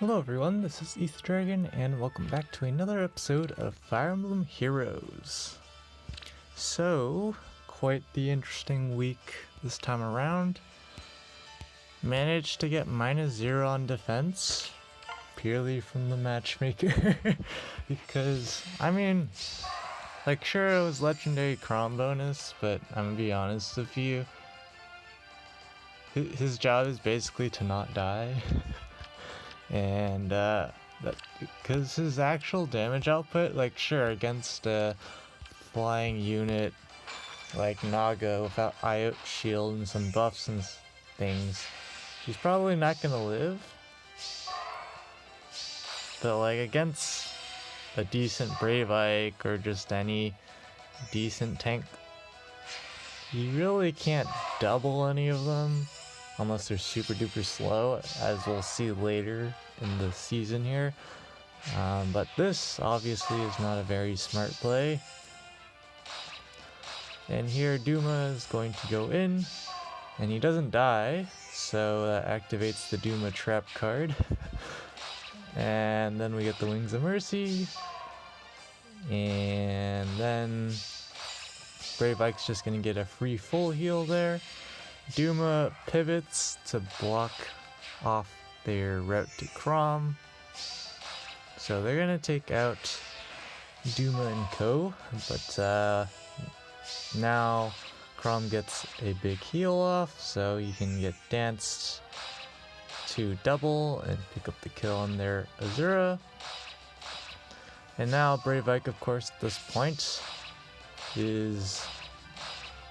Hello everyone, this is East Dragon, and welcome back to another episode of Fire Emblem Heroes. So, quite the interesting week this time around. Managed to get -0 on defense, purely from the matchmaker. Because, I mean, like sure it was legendary Chrom bonus, but I'm gonna be honest with you, his job is basically to not die. And because his actual damage output, like sure, against a flying unit like Naga without IOT shield and some buffs and things, he's probably not gonna live. But like against a decent Brave Ike or just any decent tank, you really can't double any of them unless they're super duper slow, as we'll see later in the season here. But this obviously is not a very smart play. And here Duma is going to go in, and he doesn't die, so that activates the Duma trap card. And then we get the Wings of Mercy, and then Brave Ike's just gonna get a free full heal there. Duma pivots to block off their route to Chrom, so they're gonna take out Duma and Co. But now Chrom gets a big heal off, so you can get danced to double and pick up the kill on their Azura. And now Brave Ike, of course, at this point is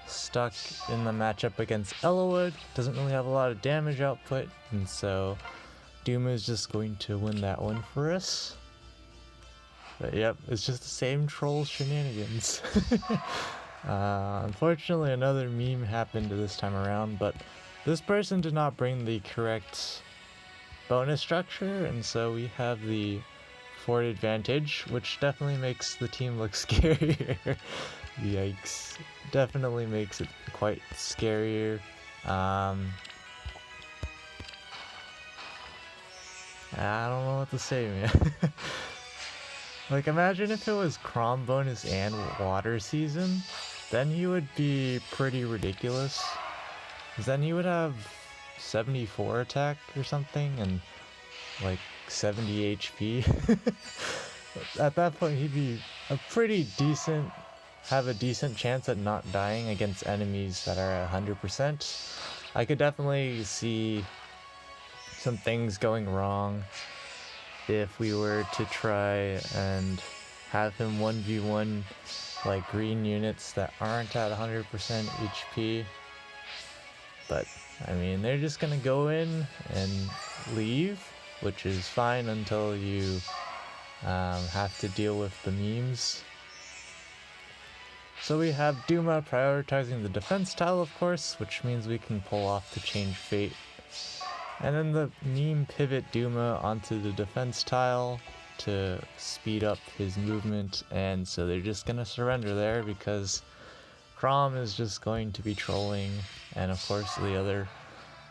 stuck in the matchup against Ellawood. Doesn't really have a lot of damage output, and so Duma is just going to win that one for us. But yep, it's just the same troll shenanigans. Unfortunately, another meme happened this time around, but this person did not bring the correct bonus structure, and so we have the forward advantage, which definitely makes the team look scarier. Yikes. Definitely makes it quite scarier. I don't know what to say, man. Like, imagine if it was Chrom bonus and water season, then he would be pretty ridiculous. Because then he would have 74 attack or something and like 70 HP. At that point, he'd be have a decent chance at not dying against enemies that are 100%. I could definitely see some things going wrong if we were to try and have him 1v1 like green units that aren't at 100% HP. But I mean, they're just gonna go in and leave, which is fine until you have to deal with the memes. So we have Duma prioritizing the defense tile, of course, which means we can pull off the Change Fate. And then the meme pivot Duma onto the defense tile to speed up his movement, and so they're just gonna surrender there because Chrom is just going to be trolling, and of course the other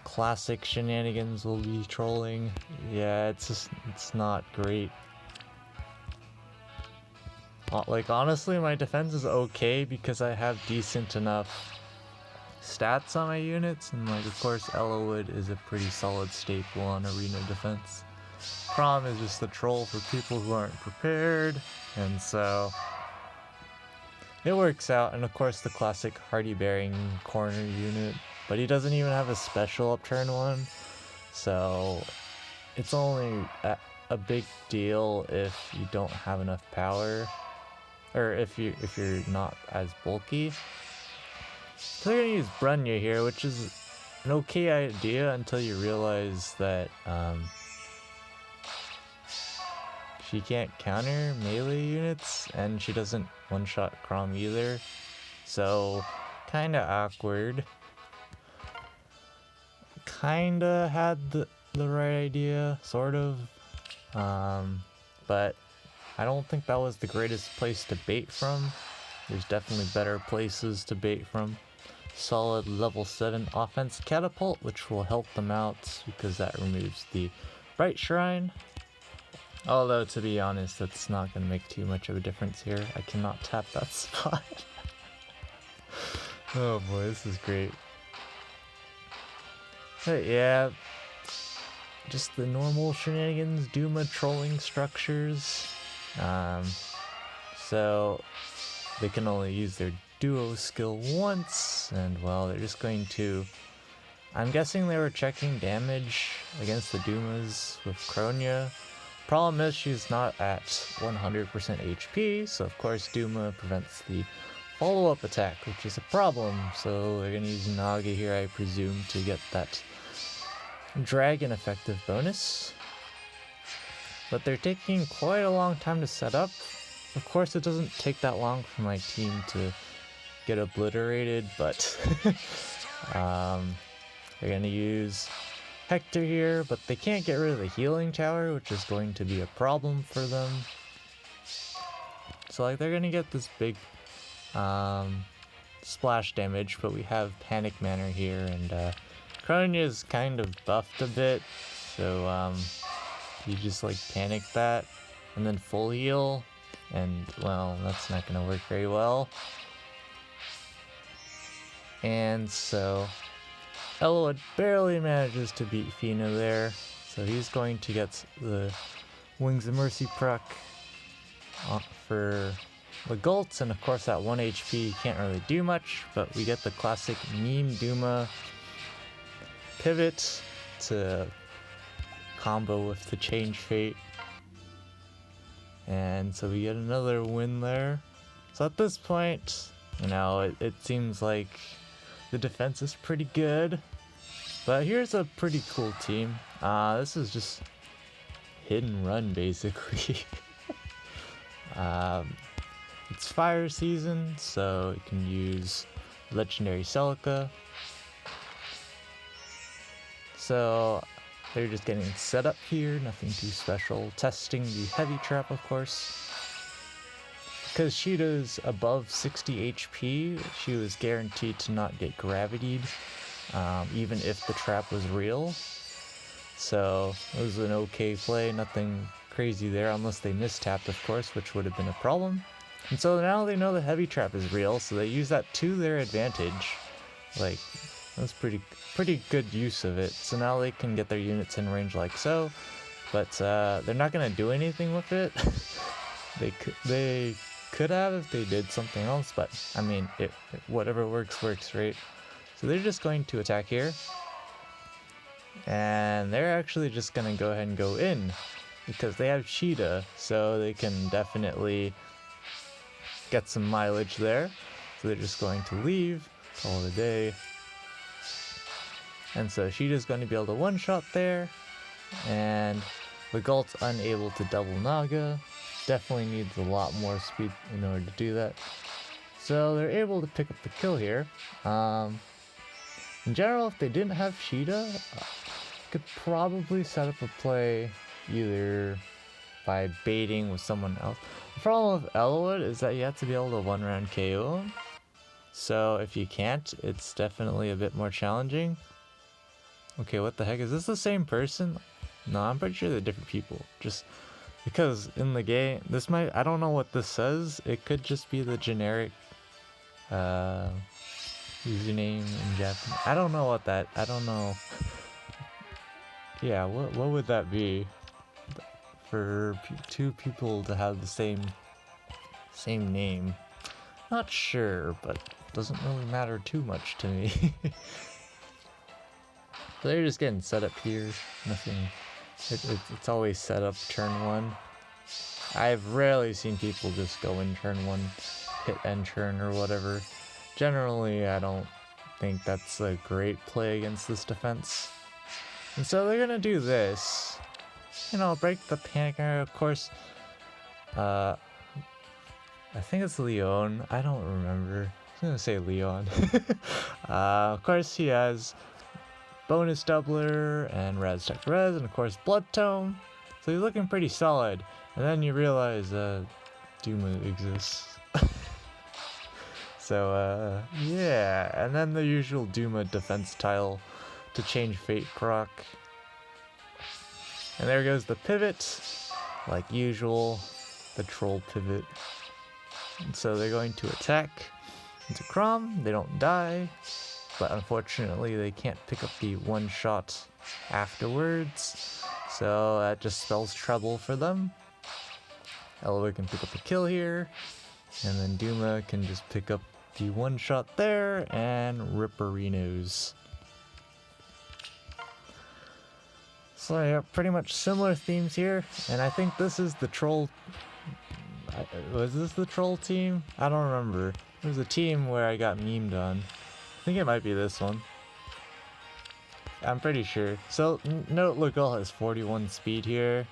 classic shenanigans will be trolling. Yeah, it's not great. Like, honestly, my defense is okay because I have decent enough stats on my units, and like, of course, Ellawood is a pretty solid staple on arena defense. Chrom is just the troll for people who aren't prepared, and so it works out. And of course, the classic Hardy Bearing corner unit, but he doesn't even have a special upturn one, so it's only a big deal if you don't have enough power, or if you're not as bulky. So they're gonna use Brunya here, which is an okay idea until you realize that she can't counter melee units, and she doesn't one-shot Chrom either. So kinda awkward. Kinda had the right idea, sort of. But I don't think that was the greatest place to bait from. There's definitely better places to bait from. Solid level 7 offense catapult, which will help them out because that removes the Bright Shrine. Although, to be honest, that's not going to make too much of a difference here. I cannot tap that spot. Oh boy, this is great. But yeah, just the normal shenanigans, Duma trolling structures. So they can only use their duo skill once, and well, they're just going to... I'm guessing they were checking damage against the Dumas with Kronia. Problem is she's not at 100% HP, so of course Duma prevents the follow-up attack, which is a problem. So they're going to use Naga here, I presume, to get that dragon effective bonus. But they're taking quite a long time to set up. Of course it doesn't take that long for my team to get obliterated, but they're going to use Hector here, but they can't get rid of the healing tower, which is going to be a problem for them. So like they're going to get this big splash damage, but we have Panic Manor here, and Kronia is kind of buffed a bit, so you just like panic that and then full heal, and well, that's not going to work very well. And so Elwood barely manages to beat Fina there, so he's going to get the Wings of Mercy proc for the Gults, and of course at 1 HP can't really do much, but we get the classic meme Duma pivot to combo with the Change Fate, and so we get another win there. So at this point, you know, it seems like the defense is pretty good. But here's a pretty cool team. This is just hit and run, basically. It's fire season, so you can use legendary Celica. So they're just getting set up here, nothing too special. Testing the heavy trap, of course. Because Sheeta's above 60 HP, she was guaranteed to not get gravitied, even if the trap was real. So it was an okay play, nothing crazy there, unless they mistapped, of course, which would have been a problem. And so now they know the heavy trap is real, so they use that to their advantage. Like, that's pretty good use of it. So now they can get their units in range like so, but they're not gonna do anything with it. They could have if they did something else, but I mean, whatever works, right? So they're just going to attack here, and they're actually just gonna go ahead and go in because they have Sheeta, so they can definitely get some mileage there. So they're just going to leave, call it a day. And so Sheeta's going to be able to one-shot there, and the Galt's unable to double Naga. Definitely needs a lot more speed in order to do that. So they're able to pick up the kill here. In general, if they didn't have Sheeta, could probably set up a play either by baiting with someone else. The problem with Elwood is that you have to be able to one-round KO him. So if you can't, it's definitely a bit more challenging. Okay, what the heck? Is this the same person? No, I'm pretty sure they're different people. Just because in the game, this might... I don't know what this says. It could just be the generic username in Japanese. I don't know what that... I don't know. Yeah, what would that be? For two people to have the same name. Not sure, but doesn't really matter too much to me. So they're just getting set up here. Nothing. It's always set up turn one. I've rarely seen people just go in turn one, hit end turn or whatever. Generally, I don't think that's a great play against this defense. And so they're gonna do this. You know, break the panic area, of course. I think it's Leon. I don't remember. I'm gonna say Leon. Of course, he has bonus doubler and res tech res, and of course blood tome. So he's looking pretty solid. And then you realize Duma exists. So yeah, and then the usual Duma defense tile to change fate proc. And there goes the pivot, like usual, the troll pivot. And so they're going to attack into Crom. They don't die, but unfortunately they can't pick up the one shot afterwards. So that just spells trouble for them. Elwood can pick up a kill here, and then Duma can just pick up the one shot there and Ripperinos. So yeah, pretty much similar themes here, and I think this is the troll. Was this the troll team? I don't remember. There was a team where I got memed on. I think it might be this one. I'm pretty sure. So note Legal has 41 speed here.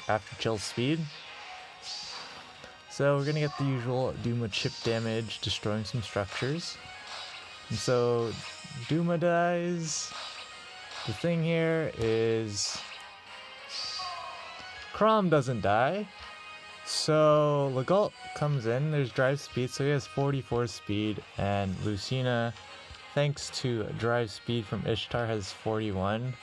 After chill speed. So we're gonna get the usual Duma chip damage, destroying some structures. And so Duma dies. The thing here is Crom doesn't die. So Legault comes in, there's drive speed, so he has 44 speed, and Lucina, thanks to drive speed from Ishtar, has 41.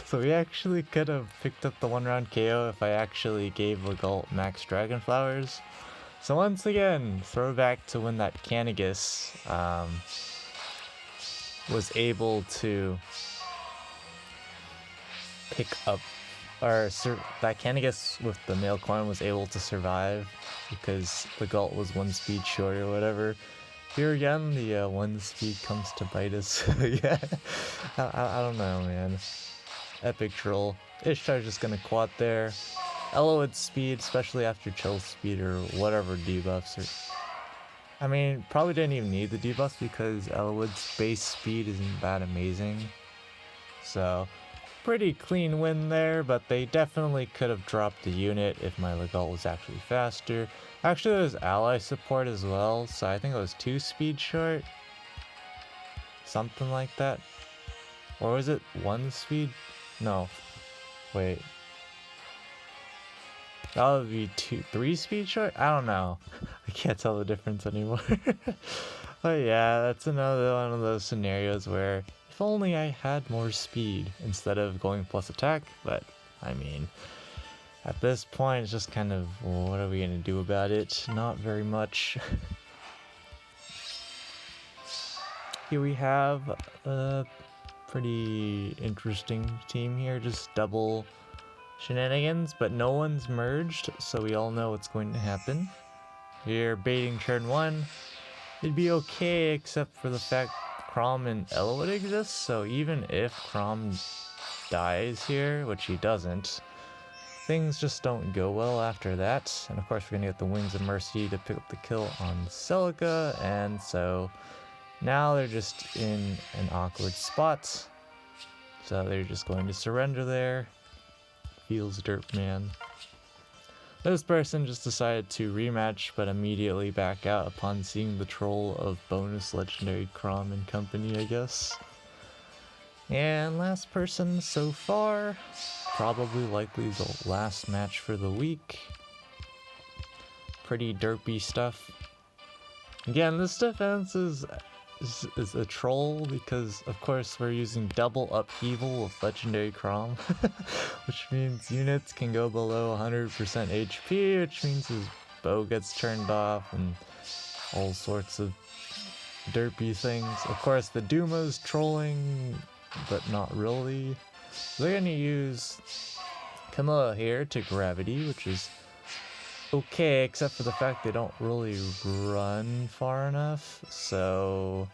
So we actually could have picked up the 1-round KO if I actually gave Legault max Dragon Flowers. So once again, throwback to when that Canagus was able to pick up, or that Canagus with the male coin was able to survive because Legault was 1 speed short or whatever. Here again, the 1 speed comes to bite us. Yeah, I don't know, man. Epic troll. Ishtar's just gonna quad there. Elwood's speed, especially after chill speed or whatever debuffs are. I mean, probably didn't even need the debuffs because Elwood's base speed isn't that amazing. So, pretty clean win there, but they definitely could have dropped the unit if my Legault was actually faster. Actually, there was ally support as well, so I think it was 2 speed short. Something like that. Or was it 1 speed? No. Wait. That would be 3 speed short? I don't know. I can't tell the difference anymore. But yeah, that's another one of those scenarios where if only I had more speed instead of going plus attack, but I mean, at this point it's just kind of, well, what are we gonna do about it? Not very much. Here we have a pretty interesting team here, just double shenanigans, but no one's merged, so we all know what's going to happen. Here, baiting turn 1. It'd be okay except for the fact Crom and Elwood exist, so even if Crom dies here, which he doesn't, things just don't go well after that. And of course we're gonna get the Wings of Mercy to pick up the kill on Celica, and so now they're just in an awkward spot. So they're just going to surrender there. Feels dirt, man. This person just decided to rematch, but immediately back out upon seeing the troll of bonus legendary Crom and company, I guess. And last person so far, probably likely the last match for the week. Pretty derpy stuff. Again, this defense is a troll because, of course, we're using double upheaval of legendary Crom, which means units can go below 100% HP, which means his bow gets turned off and all sorts of derpy things. Of course, the Duma's trolling, but not really. So they're gonna use Camilla here to gravity, which is okay, except for the fact they don't really run far enough, so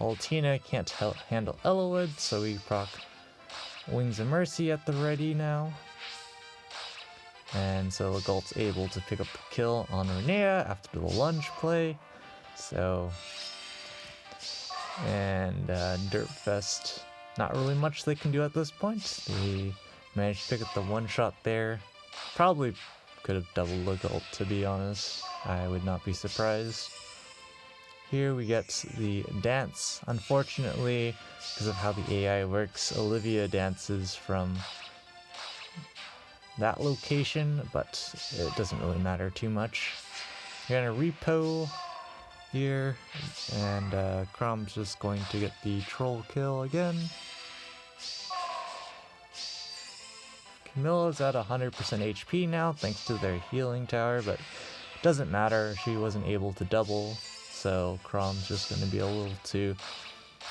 Altina can't handle Elwood, so we proc Wings of Mercy at the ready now. And so Legault's able to pick up the kill on Renea after the lunge play. So, and Dirtfest, not really much they can do at this point. They managed to pick up the one shot there. Probably could have doubled Legault, to be honest. I would not be surprised. Here we get the dance. Unfortunately, because of how the AI works, Olivia dances from that location, but it doesn't really matter too much. You're gonna repo here, and Crom's just going to get the troll kill again. Camilla's at 100% HP now thanks to their healing tower, but doesn't matter, she wasn't able to double, so Crom's just going to be able to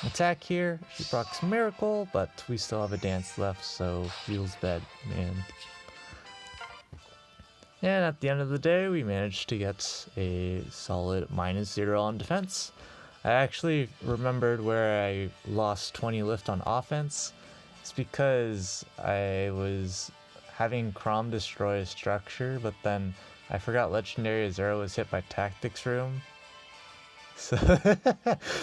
attack here. She procs Miracle, but we still have a dance left, so feels bad, man. And at the end of the day, we managed to get a solid -0 on defense. I actually remembered where I lost 20 lift on offense. It's because I was having Crom destroy a structure, but then I forgot Legendary Azura was hit by Tactics Room. So,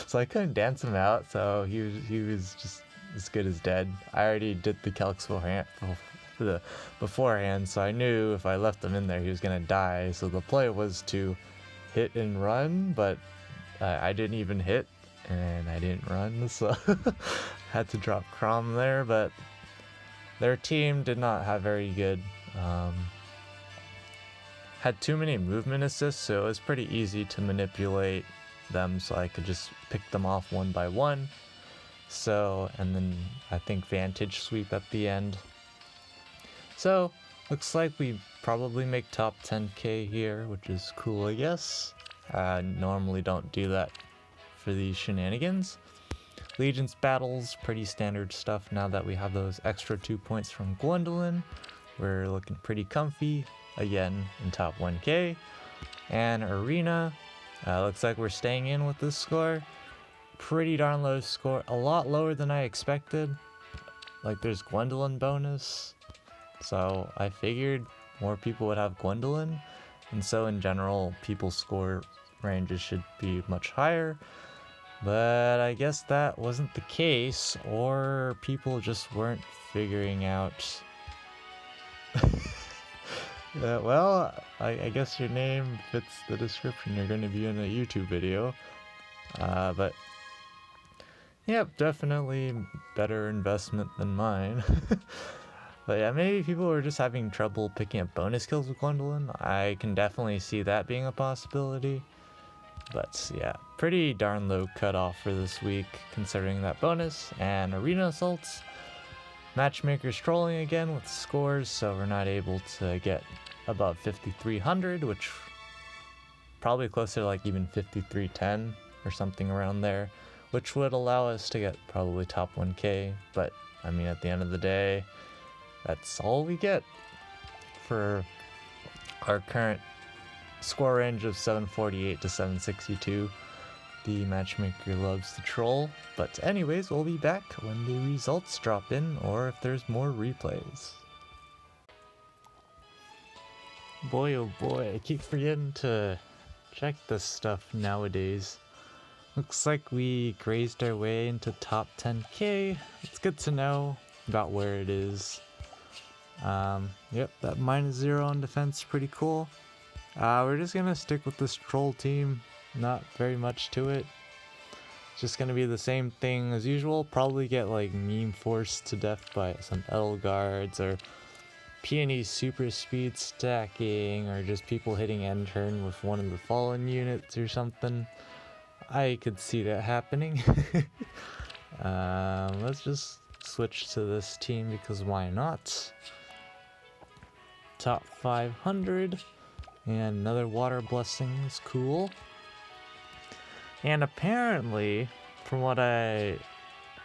so I couldn't dance him out, so he was just as good as dead. I already did the calcs beforehand, so I knew if I left him in there he was gonna die. So the play was to hit and run, but I didn't even hit and I didn't run, so had to drop Crom there. But their team did not have very good, had too many movement assists, so it was pretty easy to manipulate them, so I could just pick them off one by one. So, and then I think Vantage Sweep at the end. So, looks like we probably make top 10k here, which is cool, I guess. Normally don't do that for these shenanigans. Legion's battles, pretty standard stuff now that we have those extra 2 points from Gwendolyn. We're looking pretty comfy, again, in top 1k. And Arena, looks like we're staying in with this score. Pretty darn low score, a lot lower than I expected. Like, there's Gwendolyn bonus, so I figured more people would have Gwendolyn, and so in general people's score ranges should be much higher, but I guess that wasn't the case, or people just weren't figuring out. Well, I guess your name fits the description. You're going to be in a YouTube video, but yep, definitely better investment than mine. But yeah, maybe people were just having trouble picking up bonus kills with Gwendolyn. I can definitely see that being a possibility. But yeah, pretty darn low cutoff for this week considering that bonus. And Arena Assaults, Matchmaker's trolling again with scores, so we're not able to get above 5,300, which probably closer to like even 5,310 or something around there, which would allow us to get probably top 1k. But I mean, at the end of the day, that's all we get for our current score range of 748 to 762. The matchmaker loves to troll. But anyways, we'll be back when the results drop in, or if there's more replays. Boy oh boy, I keep forgetting to check this stuff nowadays. Looks like we grazed our way into top 10k. It's good to know about where it is. Yep, that -0 on defense, pretty cool. We're just gonna stick with this troll team, not very much to it. It's just gonna be the same thing as usual, probably get like meme forced to death by some Edelgards, or Peony super speed stacking, or just people hitting end turn with one of the fallen units or something. I could see that happening. Let's just switch to this team because why not? Top 500, and another water blessing is cool. And apparently, from what I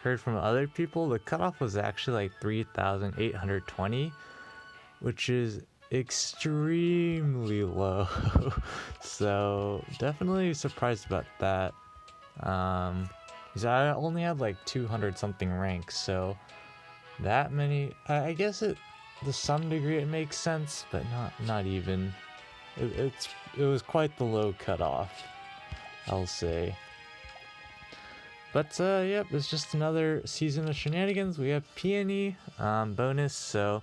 heard from other people, the cutoff was actually like 3,820, which is extremely low. So definitely surprised about that. Because I only had like 200 something ranks, so that many, I guess it, to some degree it makes sense, but not even. It was quite the low cutoff, I'll say. But yep, it's just another season of shenanigans. We have Peony bonus, so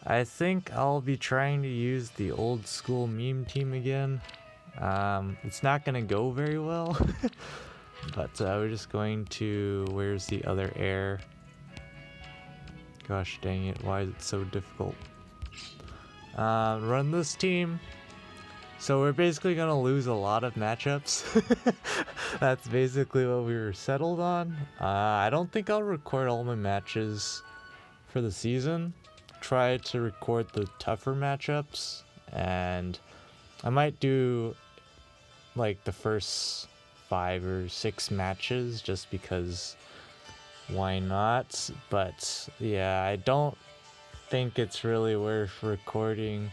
I think I'll be trying to use the old school meme team again. It's not gonna go very well, but we're just going to, where's the other air? Gosh dang it, why is it so difficult? Run this team. So we're basically gonna lose a lot of matchups. That's basically what we were settled on. I don't think I'll record all my matches for the season. Try to record the tougher matchups, and I might do like the first 5 or 6 matches just because why not? But yeah, I don't think it's really worth recording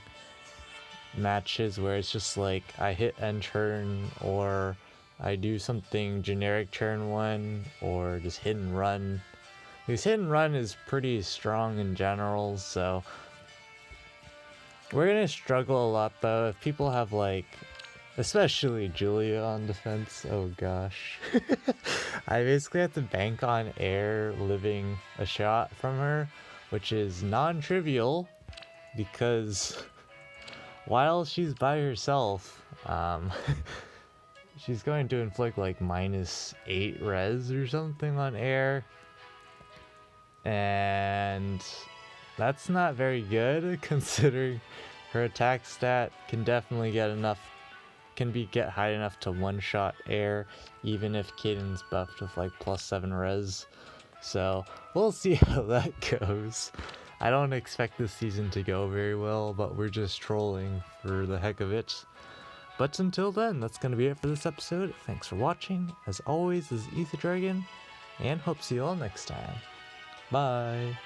matches where it's just like I hit end turn, or I do something generic turn 1, or just hit and run. Because hit and run is pretty strong in general, so we're gonna struggle a lot though if people have like, especially Julia on defense. Oh gosh. I basically have to bank on air living a shot from her, which is non-trivial because while she's by herself, she's going to inflict like -8 res or something on air, and that's not very good considering her attack stat can definitely get high enough to one-shot air, even if Caden's buffed with like +7 res. So we'll see how that goes. I don't expect this season to go very well, but we're just trolling for the heck of it. But until then, that's going to be it for this episode. Thanks for watching. As always, this is Ether Dragon, and hope to see you all next time. Bye!